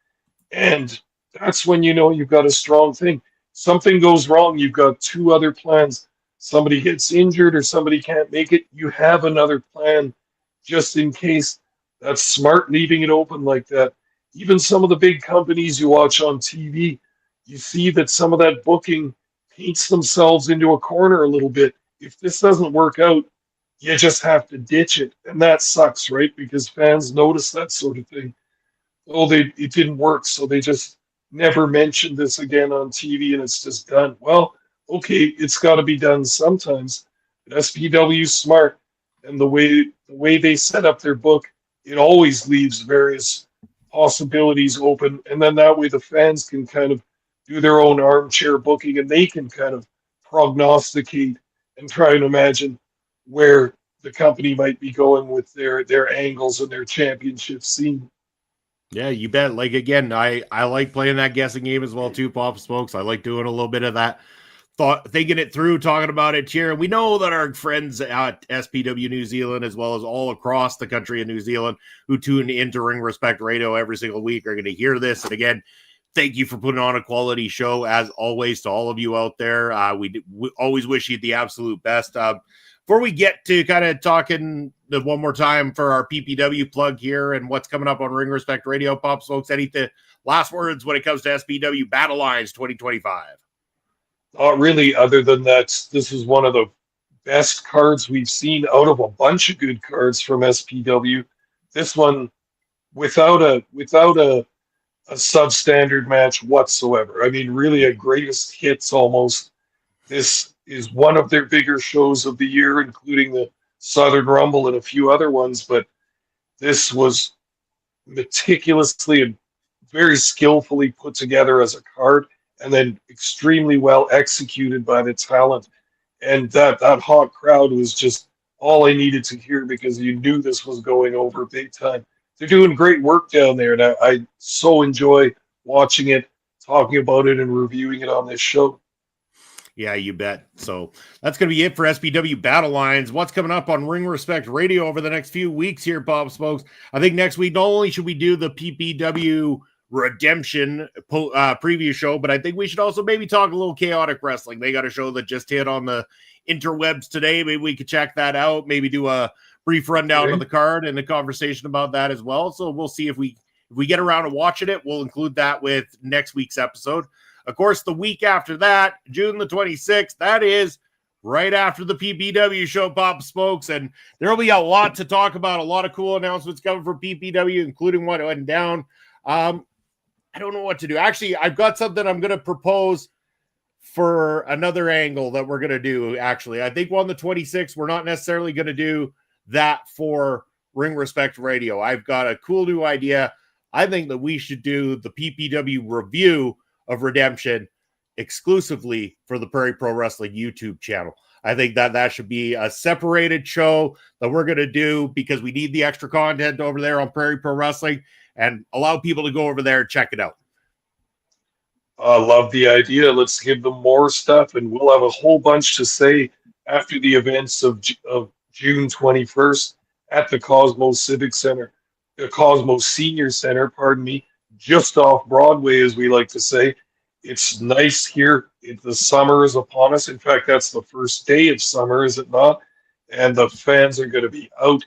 And that's when you know you've got a strong thing. Something goes wrong, you've got two other plans. Somebody gets injured or somebody can't make it, you have another plan just in case. That's smart leaving it open like that. Even some of the big companies you watch on TV, you see that some of that booking paints themselves into a corner a little bit. If this doesn't work out, you just have to ditch it. And that sucks, right? Because fans notice that sort of thing. Oh, it didn't work, so they just never mentioned this again on TV and it's just done. Well, okay, it's got to be done sometimes. But SPW's smart, and the way they set up their book, it always leaves various possibilities open, and then that way the fans can kind of do their own armchair booking, and they can kind of prognosticate and try and imagine where the company might be going with their angles and their championship scene. Yeah, you bet. Like, again, I like playing that guessing game as well too, Pop Smokes. I like doing a little bit of that, thinking it through, talking about it here. We know that our friends at SPW New Zealand, as well as all across the country in New Zealand, who tune into Ring Respect Radio every single week, are going to hear this. And again, thank you for putting on a quality show, as always, to all of you out there. We always wish you the absolute best. Before we get to kind of talking one more time for our PPW plug here and what's coming up on Ring Respect Radio, Pop Smokes, anything, last words when it comes to SPW Battlelines 2025? Not really, other than that, this is one of the best cards we've seen out of a bunch of good cards from SPW. This one, without a substandard match whatsoever. I mean, really a greatest hits almost. This is one of their bigger shows of the year, including the Southern Rumble and a few other ones, but this was meticulously and very skillfully put together as a card, and then extremely well executed by the talent. And that hot crowd was just all I needed to hear, because you knew this was going over big time. They're doing great work down there, and I so enjoy watching it, talking about it, and reviewing it on this show. Yeah, you bet. So that's going to be it for SPW Battlelines. What's coming up on Ring Respect Radio over the next few weeks here, Bob Smokes? I think next week, not only should we do the PPW Redemption preview show, but I think we should also maybe talk a little Chaotic Wrestling. They got a show that just hit on the interwebs today. Maybe we could check that out. Maybe do a brief rundown of the card and a conversation about that as well. So we'll see if we get around to watching it. We'll include that with next week's episode. Of course, the week after that, June the 26th, that is right after the PPW show, Pop Smokes, and there will be a lot to talk about, a lot of cool announcements coming for PPW, including what went down. I don't know what to do. Actually, I've got something I'm going to propose for another angle that we're going to do, actually. I think on the 26th, we're not necessarily going to do that for Ring Respect Radio. I've got a cool new idea. I think that we should do the PPW review of Redemption exclusively for the Prairie Pro Wrestling YouTube channel. I think that should be a separated show that we're going to do, because we need the extra content over there on Prairie Pro Wrestling, and allow people to go over there and check it out. I love the idea. Let's give them more stuff, and we'll have a whole bunch to say after the events of June 21st at the Cosmos Civic Center, the Cosmos Senior Center, pardon me, just off Broadway, as we like to say. It's nice here. The summer is upon us. In fact, that's the first day of summer, is it not? And the fans are going to be out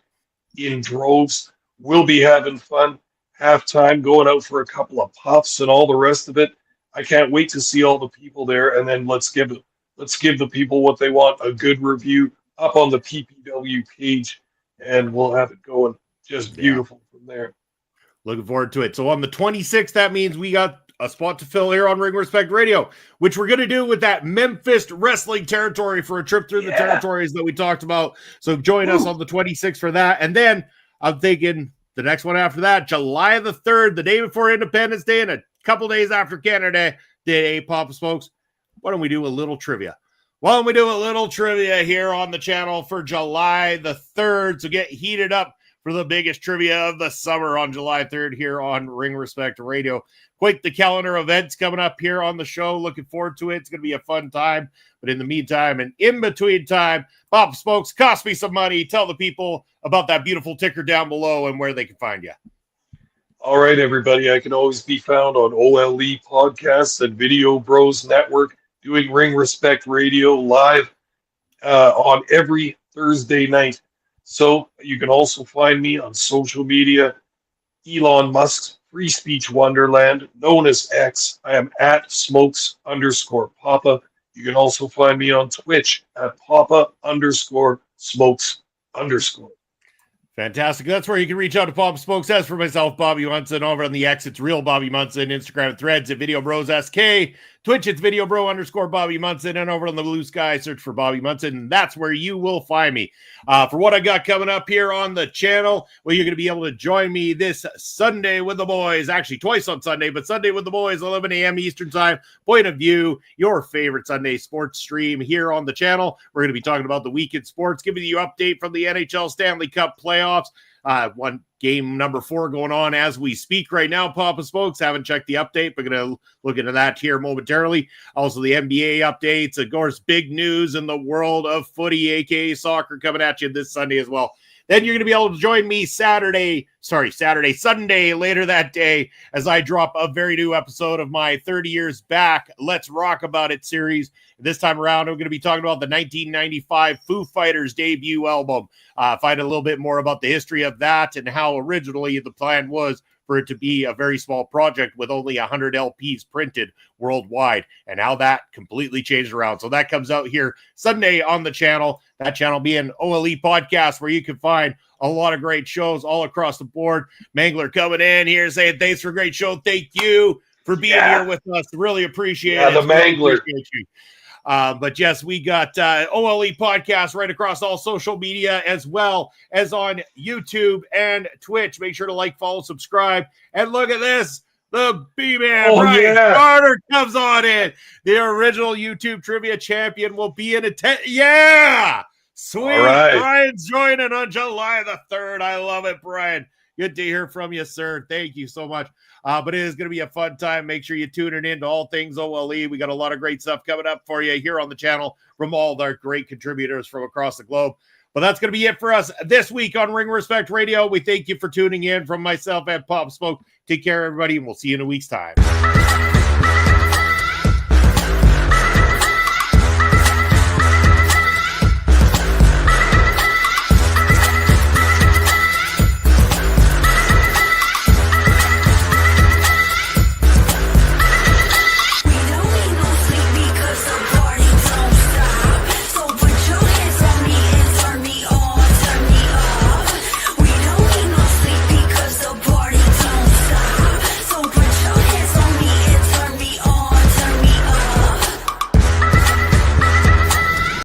in droves. We'll be having fun. Halftime, going out for a couple of puffs and all the rest of it. I can't wait to see all the people there. And then let's give the people what they want, a good review up on the PPW page, and we'll have it going just beautiful from there. Looking forward to it. So on the 26th, that means we got a spot to fill here on Ring Respect Radio, which we're going to do with that Memphis wrestling territory for a trip through the territories that we talked about. So join us on the 26th for that. And then I'm thinking the next one after that, July the 3rd, the day before Independence Day and a couple days after Canada Day, Papa Smokes. Why don't we do a little trivia? Why don't we do a little trivia here on the channel for July the 3rd? So get heated up for the biggest trivia of the summer on July 3rd here on Ring Respect Radio. Quite the calendar events coming up here on the show. Looking forward to it. It's going to be a fun time. But in the meantime and in between time, Papa Smokes, cost me some money. Tell the people about that beautiful ticker down below and where they can find you. All right, everybody. I can always be found on OLE Podcasts and Video Bros Network, doing Ring Respect Radio live on every Thursday night. So you can also find me on social media, Elon Musk's Free Speech Wonderland, known as X. I am at Smokes_Papa. You can also find me on Twitch at Papa_Smokes_. Fantastic. That's where you can reach out to Papa Smokes. As for myself, Bobby Munson, over on the X, it's Real Bobby Munson. Instagram and Threads at Video Bros SK. Twitch, it's Video Bro _Bobby Munson. And over on the Blue Sky, search for Bobby Munson. That's where you will find me. For what I got coming up here on the channel, well, you're going to be able to join me this Sunday with the boys. Actually, twice on Sunday, but Sunday with the boys, 11 a.m. Eastern Time. Point of View, your favorite Sunday sports stream here on the channel. We're going to be talking about the week in sports, giving you an update from the NHL Stanley Cup playoffs. One game number 4 going on as we speak right now. Papa Smokes, haven't checked the update, but going to look into that here momentarily. Also, the NBA updates, of course, big news in the world of footy, aka soccer, coming at you this Sunday as well. Then you're going to be able to join me Sunday, later that day, as I drop a very new episode of my 30 Years Back, Let's Rock About It series. This time around, I'm going to be talking about the 1995 Foo Fighters debut album. Find a little bit more about the history of that and how originally the plan was for it to be a very small project with only 100 LPs printed worldwide, and how that completely changed around. So that comes out here Sunday on the channel. That channel being OLE Podcast, where you can find a lot of great shows all across the board. Mangler coming in here saying, thanks for a great show. Thank you for being here with us. Really appreciate it. The Mangler. But yes, we got OLE Podcast right across all social media, as well as on YouTube and Twitch. Make sure to like, follow, subscribe. And look at this. The B-Man, Brian Carter, comes on in. The original YouTube trivia champion will be in attendance. Yeah! Sweet. Right. Brian's joining on July the 3rd. I love it, Brian. Good to hear from you, sir. Thank you so much. But it is going to be a fun time. Make sure you tune in to all things OLE. We got a lot of great stuff coming up for you here on the channel from all our great contributors from across the globe. But that's going to be it for us this week on Ring Respect Radio. We thank you for tuning in. From myself and Pop Smoke, take care, everybody, and we'll see you in a week's time.